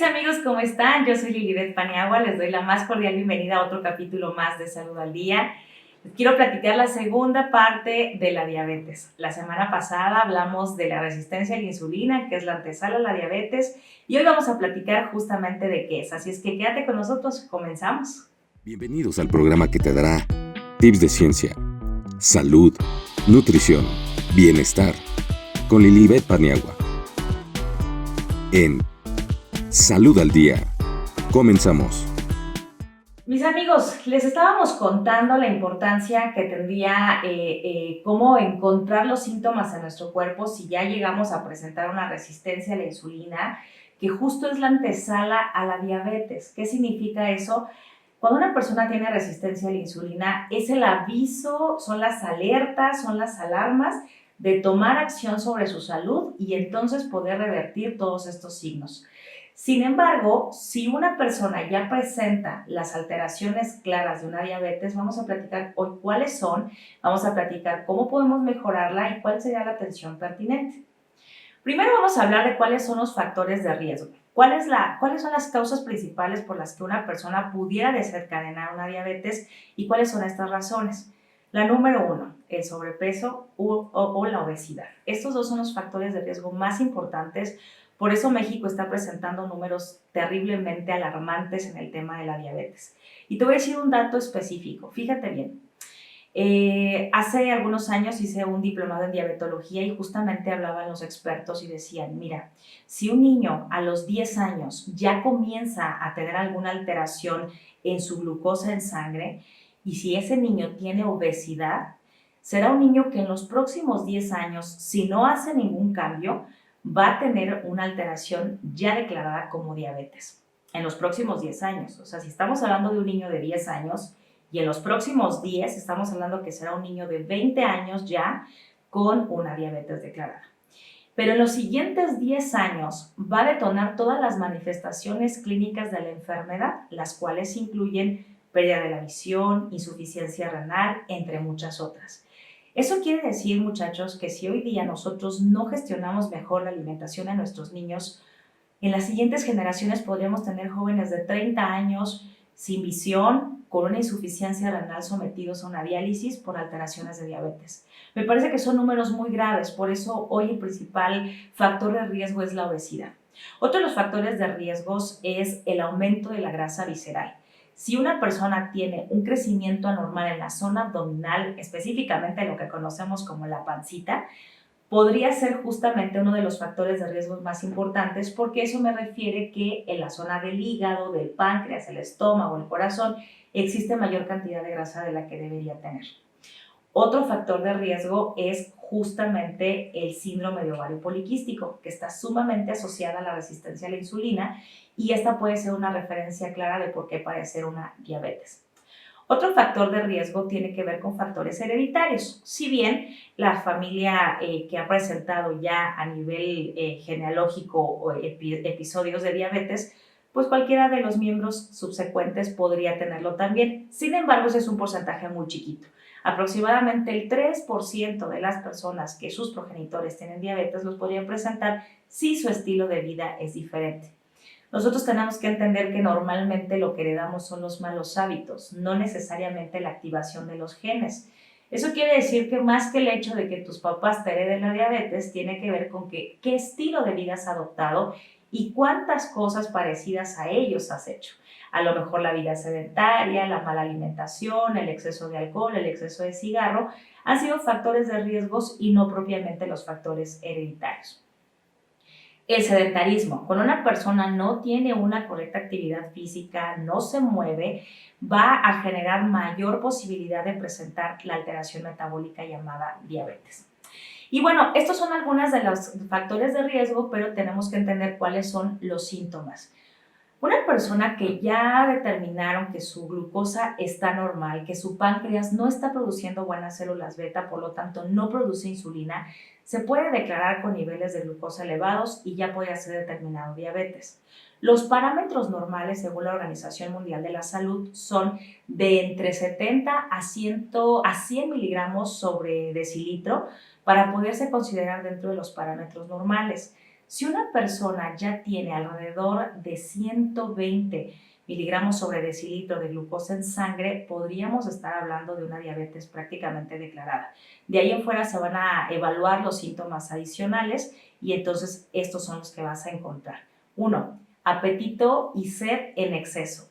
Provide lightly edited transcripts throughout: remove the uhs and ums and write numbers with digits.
amigos, ¿cómo están? Yo soy Lilibet Paniagua, les doy la más cordial bienvenida a otro capítulo más de Salud al Día. Les quiero platicar la segunda parte de la diabetes. La semana pasada hablamos de la resistencia a la insulina, que es la antesala a la diabetes, y hoy vamos a platicar justamente de qué es. Así es que quédate con nosotros, comenzamos. Bienvenidos al programa que te dará tips de ciencia, salud, nutrición, bienestar, con Lilibet Paniagua. En Salud al Día. Comenzamos. Mis amigos, les estábamos contando la importancia que tendría cómo encontrar los síntomas en nuestro cuerpo si ya llegamos a presentar una resistencia a la insulina, que justo es la antesala a la diabetes. ¿Qué significa eso? Cuando una persona tiene resistencia a la insulina, es el aviso, son las alertas, son las alarmas de tomar acción sobre su salud y entonces poder revertir todos estos signos. Sin embargo, si una persona ya presenta las alteraciones claras de una diabetes, vamos a platicar hoy cuáles son, vamos a platicar cómo podemos mejorarla y cuál sería la atención pertinente. Primero vamos a hablar de cuáles son los factores de riesgo. ¿Cuáles son las causas principales por las que una persona pudiera desencadenar una diabetes y cuáles son estas razones? La número 1, el sobrepeso o la obesidad. Estos dos son los factores de riesgo más importantes. Por eso México está presentando números terriblemente alarmantes en el tema de la diabetes. Y te voy a decir un dato específico. Fíjate bien. Hace algunos años hice un diplomado en diabetología y justamente hablaban los expertos y decían, mira, si un niño a los 10 años ya comienza a tener alguna alteración en su glucosa en sangre y si ese niño tiene obesidad, será un niño que en los próximos 10 años, si no hace ningún cambio, va a tener una alteración ya declarada como diabetes. En los próximos 10 años. O sea, si estamos hablando de un niño de 10 años, y en los próximos 10 estamos hablando que será un niño de 20 años ya con una diabetes declarada. Pero en los siguientes 10 años va a detonar todas las manifestaciones clínicas de la enfermedad, las cuales incluyen pérdida de la visión, insuficiencia renal, entre muchas otras. Eso quiere decir, muchachos, que si hoy día nosotros no gestionamos mejor la alimentación en nuestros niños, en las siguientes generaciones podríamos tener jóvenes de 30 años sin visión, con una insuficiencia renal sometidos a una diálisis por alteraciones de diabetes. Me parece que son números muy graves, por eso hoy el principal factor de riesgo es la obesidad. Otro de los factores de riesgos es el aumento de la grasa visceral. Si una persona tiene un crecimiento anormal en la zona abdominal, específicamente lo que conocemos como la pancita, podría ser justamente uno de los factores de riesgo más importantes porque eso me refiere que en la zona del hígado, del páncreas, el estómago, el corazón, existe mayor cantidad de grasa de la que debería tener. Otro factor de riesgo es justamente el síndrome de ovario poliquístico, que está sumamente asociada a la resistencia a la insulina y esta puede ser una referencia clara de por qué padecer una diabetes. Otro factor de riesgo tiene que ver con factores hereditarios. Si bien la familia que ha presentado ya a nivel genealógico episodios de diabetes, pues cualquiera de los miembros subsecuentes podría tenerlo también. Sin embargo, ese es un porcentaje muy chiquito. Aproximadamente el 3% de las personas que sus progenitores tienen diabetes los podrían presentar si su estilo de vida es diferente. Nosotros tenemos que entender que normalmente lo que heredamos son los malos hábitos, no necesariamente la activación de los genes. Eso quiere decir que más que el hecho de que tus papás te hereden la diabetes, tiene que ver con qué estilo de vida has adoptado y cuántas cosas parecidas a ellos has hecho. A lo mejor la vida sedentaria, la mala alimentación, el exceso de alcohol, el exceso de cigarro, han sido factores de riesgos y no propiamente los factores hereditarios. El sedentarismo, cuando una persona no tiene una correcta actividad física, no se mueve, va a generar mayor posibilidad de presentar la alteración metabólica llamada diabetes. Y bueno, estos son algunos de los factores de riesgo, pero tenemos que entender cuáles son los síntomas. Una persona que ya determinaron que su glucosa está normal, que su páncreas no está produciendo buenas células beta, por lo tanto no produce insulina, se puede declarar con niveles de glucosa elevados y ya puede ser determinado diabetes. Los parámetros normales, según la Organización Mundial de la Salud, son de entre 70 a 100 miligramos sobre decilitro para poderse considerar dentro de los parámetros normales. Si una persona ya tiene alrededor de 120 miligramos sobre decilitro de glucosa en sangre, podríamos estar hablando de una diabetes prácticamente declarada. De ahí en fuera se van a evaluar los síntomas adicionales y entonces estos son los que vas a encontrar. 1. Apetito y sed en exceso.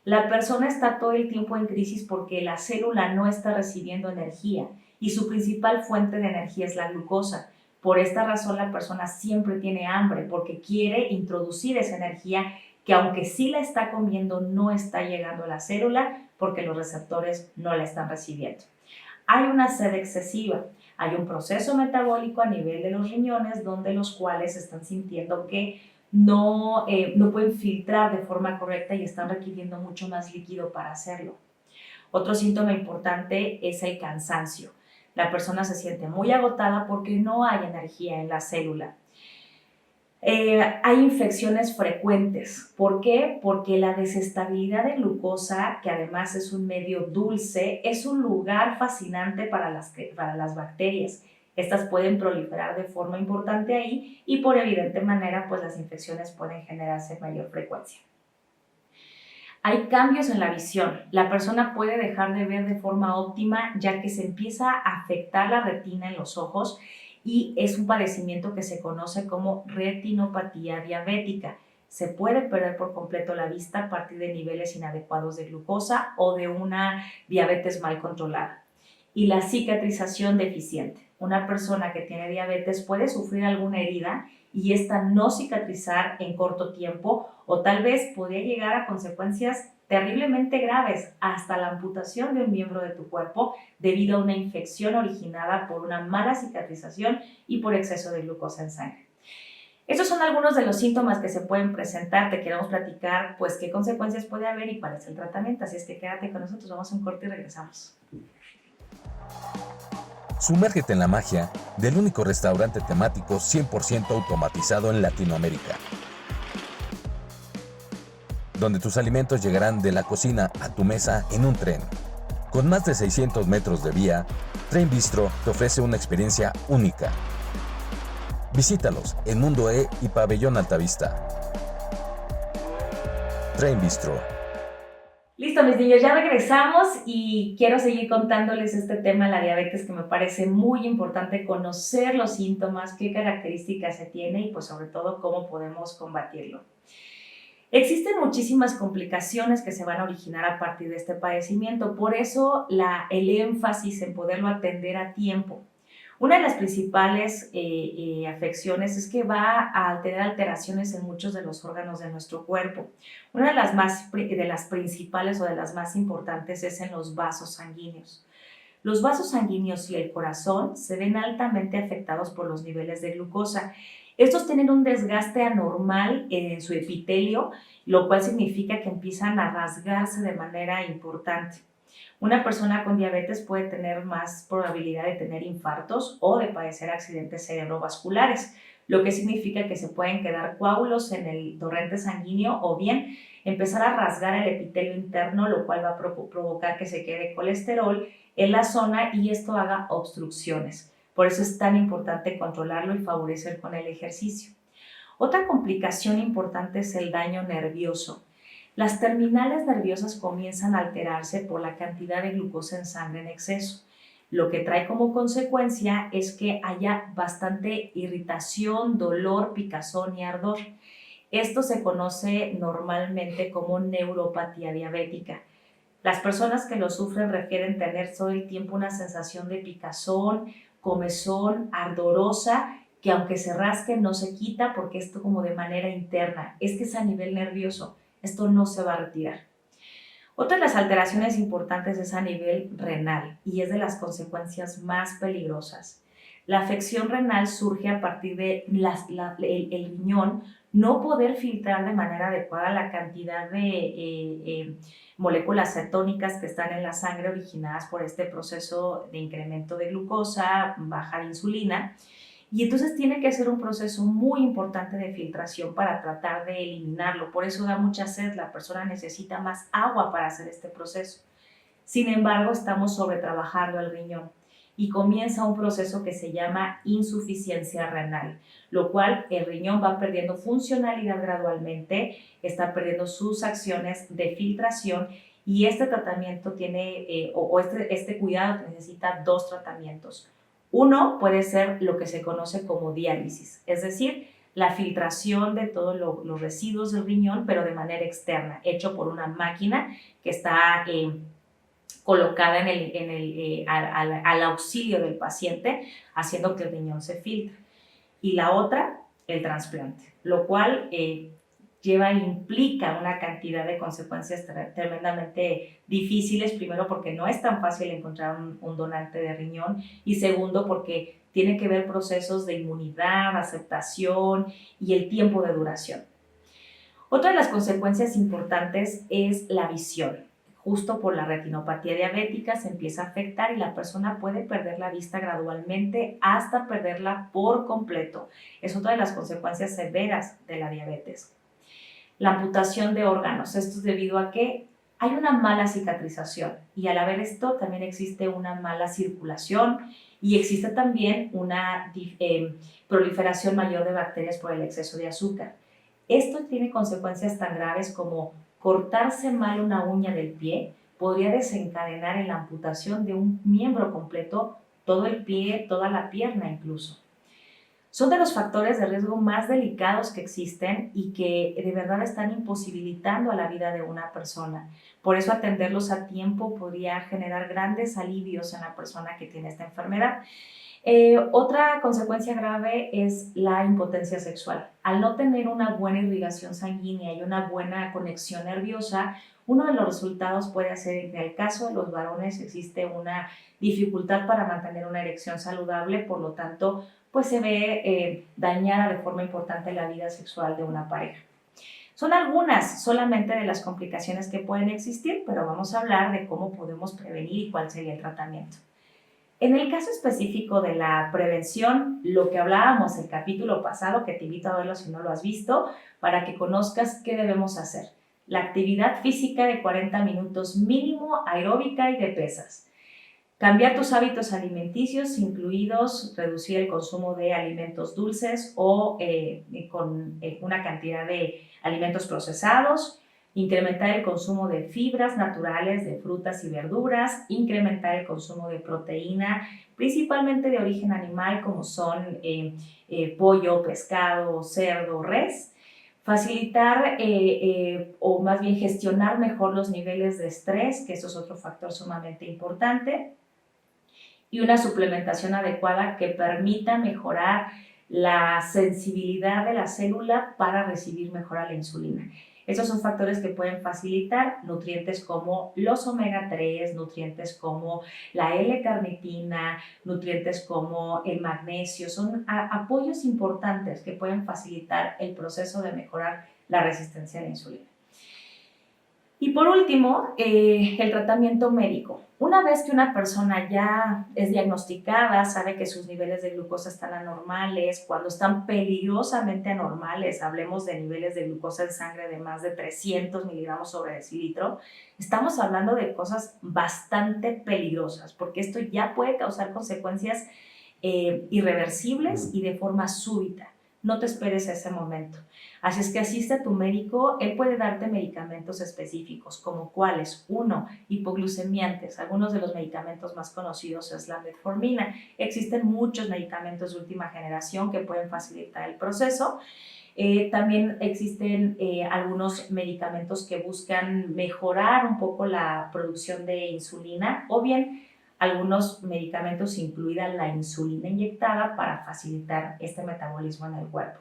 La persona está todo el tiempo en crisis porque la célula no está recibiendo energía y su principal fuente de energía es la glucosa. Por esta razón la persona siempre tiene hambre porque quiere introducir esa energía que aunque sí la está comiendo no está llegando a la célula porque los receptores no la están recibiendo. Hay una sed excesiva, hay un proceso metabólico a nivel de los riñones donde los cuales están sintiendo que no pueden filtrar de forma correcta y están requiriendo mucho más líquido para hacerlo. Otro síntoma importante es el cansancio. La persona se siente muy agotada porque no hay energía en la célula. Hay infecciones frecuentes. ¿Por qué? Porque la desestabilidad de glucosa, que además es un medio dulce, es un lugar fascinante para las bacterias. Estas pueden proliferar de forma importante ahí y por evidente manera, pues las infecciones pueden generarse en mayor frecuencia. Hay cambios en la visión. La persona puede dejar de ver de forma óptima ya que se empieza a afectar la retina en los ojos y es un padecimiento que se conoce como retinopatía diabética. Se puede perder por completo la vista a partir de niveles inadecuados de glucosa o de una diabetes mal controlada. Y la cicatrización deficiente. Una persona que tiene diabetes puede sufrir alguna herida y esta no cicatrizar en corto tiempo o tal vez podría llegar a consecuencias terriblemente graves, hasta la amputación de un miembro de tu cuerpo debido a una infección originada por una mala cicatrización y por exceso de glucosa en sangre. Estos son algunos de los síntomas que se pueden presentar. Te queremos platicar pues qué consecuencias puede haber y cuál es el tratamiento, así es que quédate con nosotros, vamos a un corte y regresamos. Sumérgete en la magia del único restaurante temático 100% automatizado en Latinoamérica, donde tus alimentos llegarán de la cocina a tu mesa en un tren. Con más de 600 metros de vía, Train Bistro te ofrece una experiencia única. Visítalos en Mundo E y Pabellón Altavista. Train Bistro. Listo, mis niños, ya regresamos y quiero seguir contándoles este tema de la diabetes que me parece muy importante conocer los síntomas, qué características se tiene y pues sobre todo cómo podemos combatirlo. Existen muchísimas complicaciones que se van a originar a partir de este padecimiento, por eso el énfasis en poderlo atender a tiempo. Una de las principales afecciones es que va a tener alteraciones en muchos de los órganos de nuestro cuerpo. Una de las principales o de las más importantes es en los vasos sanguíneos. Los vasos sanguíneos y el corazón se ven altamente afectados por los niveles de glucosa. Estos tienen un desgaste anormal en su epitelio, lo cual significa que empiezan a rasgarse de manera importante. Una persona con diabetes puede tener más probabilidad de tener infartos o de padecer accidentes cerebrovasculares, lo que significa que se pueden quedar coágulos en el torrente sanguíneo o bien empezar a rasgar el epitelio interno, lo cual va a provocar que se quede colesterol en la zona y esto haga obstrucciones. Por eso es tan importante controlarlo y favorecer con el ejercicio. Otra complicación importante es el daño nervioso. Las terminales nerviosas comienzan a alterarse por la cantidad de glucosa en sangre en exceso. Lo que trae como consecuencia es que haya bastante irritación, dolor, picazón y ardor. Esto se conoce normalmente como neuropatía diabética. Las personas que lo sufren refieren tener todo el tiempo una sensación de picazón, comezón, ardorosa, que aunque se rasque no se quita porque esto como de manera interna, es que es a nivel nervioso. Esto no se va a retirar. Otra de las alteraciones importantes es a nivel renal y es de las consecuencias más peligrosas. La afección renal surge a partir de el riñón no poder filtrar de manera adecuada la cantidad de moléculas cetónicas que están en la sangre originadas por este proceso de incremento de glucosa, baja de insulina. Y entonces tiene que ser un proceso muy importante de filtración para tratar de eliminarlo. Por eso da mucha sed, la persona necesita más agua para hacer este proceso. Sin embargo, estamos sobretrabajando el riñón. y comienza un proceso que se llama insuficiencia renal, lo cual el riñón va perdiendo funcionalidad gradualmente, está perdiendo sus acciones de filtración y este tratamiento tiene, este cuidado necesita dos tratamientos. Uno puede ser lo que se conoce como diálisis, es decir, la filtración de todos los residuos del riñón, pero de manera externa, hecho por una máquina que está colocada al auxilio del paciente, haciendo que el riñón se filtre. Y la otra, el trasplante, lo cual implica una cantidad de consecuencias tremendamente difíciles, primero porque no es tan fácil encontrar un donante de riñón y segundo porque tiene que ver procesos de inmunidad, aceptación y el tiempo de duración. Otra de las consecuencias importantes es la visión. Justo por la retinopatía diabética se empieza a afectar y la persona puede perder la vista gradualmente hasta perderla por completo. Es otra de las consecuencias severas de la diabetes. La amputación de órganos. Esto es debido a que hay una mala cicatrización y al haber esto también existe una mala circulación y existe también una proliferación mayor de bacterias por el exceso de azúcar. Esto tiene consecuencias tan graves como cortarse mal una uña del pie podría desencadenar en la amputación de un miembro completo, todo el pie, toda la pierna incluso. Son de los factores de riesgo más delicados que existen y que de verdad están imposibilitando a la vida de una persona. Por eso atenderlos a tiempo podría generar grandes alivios en la persona que tiene esta enfermedad. Otra consecuencia grave es la impotencia sexual. Al no tener una buena irrigación sanguínea y una buena conexión nerviosa, uno de los resultados puede ser que en el caso de los varones existe una dificultad para mantener una erección saludable, por lo tanto, pues se ve dañada de forma importante la vida sexual de una pareja. Son algunas solamente de las complicaciones que pueden existir, pero vamos a hablar de cómo podemos prevenir y cuál sería el tratamiento. En el caso específico de la prevención, lo que hablábamos el capítulo pasado, que te invito a verlo si no lo has visto, para que conozcas qué debemos hacer. La actividad física de 40 minutos mínimo, aeróbica y de pesas. Cambiar tus hábitos alimenticios, incluidos reducir el consumo de alimentos dulces o con una cantidad de alimentos procesados, incrementar el consumo de fibras naturales, de frutas y verduras, incrementar el consumo de proteína, principalmente de origen animal, como son pollo, pescado, cerdo, res. Facilitar o más bien gestionar mejor los niveles de estrés, que eso es otro factor sumamente importante. Y una suplementación adecuada que permita mejorar la sensibilidad de la célula para recibir mejor a la insulina. Estos son factores que pueden facilitar nutrientes como los omega 3, nutrientes como la L-carnitina, nutrientes como el magnesio. Son apoyos importantes que pueden facilitar el proceso de mejorar la resistencia a la insulina. Y por último, el tratamiento médico. Una vez que una persona ya es diagnosticada, sabe que sus niveles de glucosa están anormales, cuando están peligrosamente anormales, hablemos de niveles de glucosa en sangre de más de 300 miligramos sobre decilitro, estamos hablando de cosas bastante peligrosas, porque esto ya puede causar consecuencias irreversibles y de forma súbita. No te esperes a ese momento. Así es que asiste a tu médico, él puede darte medicamentos específicos, como cuáles. 1, hipoglucemiantes. Algunos de los medicamentos más conocidos es la metformina. Existen muchos medicamentos de última generación que pueden facilitar el proceso. También existen algunos medicamentos que buscan mejorar un poco la producción de insulina o bien algunos medicamentos, incluida la insulina inyectada, para facilitar este metabolismo en el cuerpo.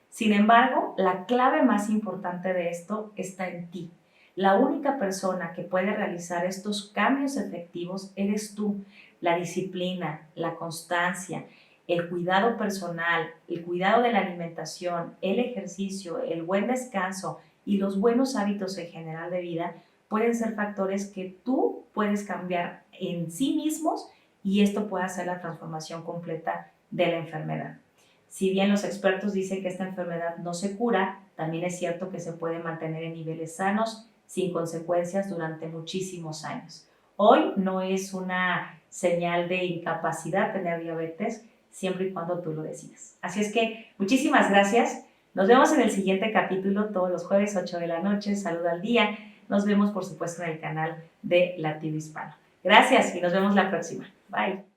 Sin embargo, la clave más importante de esto está en ti. La única persona que puede realizar estos cambios efectivos eres tú. La disciplina, la constancia, el cuidado personal, el cuidado de la alimentación, el ejercicio, el buen descanso y los buenos hábitos en general de vida pueden ser factores que tú puedes cambiar en sí mismos y esto puede hacer la transformación completa de la enfermedad. Si bien los expertos dicen que esta enfermedad no se cura, también es cierto que se puede mantener en niveles sanos sin consecuencias durante muchísimos años. Hoy no es una señal de incapacidad tener diabetes, siempre y cuando tú lo decidas. Así es que muchísimas gracias. Nos vemos en el siguiente capítulo todos los jueves, 8 de la noche. Salud al día. Nos vemos, por supuesto, en el canal de Latido Hispano. Gracias y nos vemos la próxima. Bye.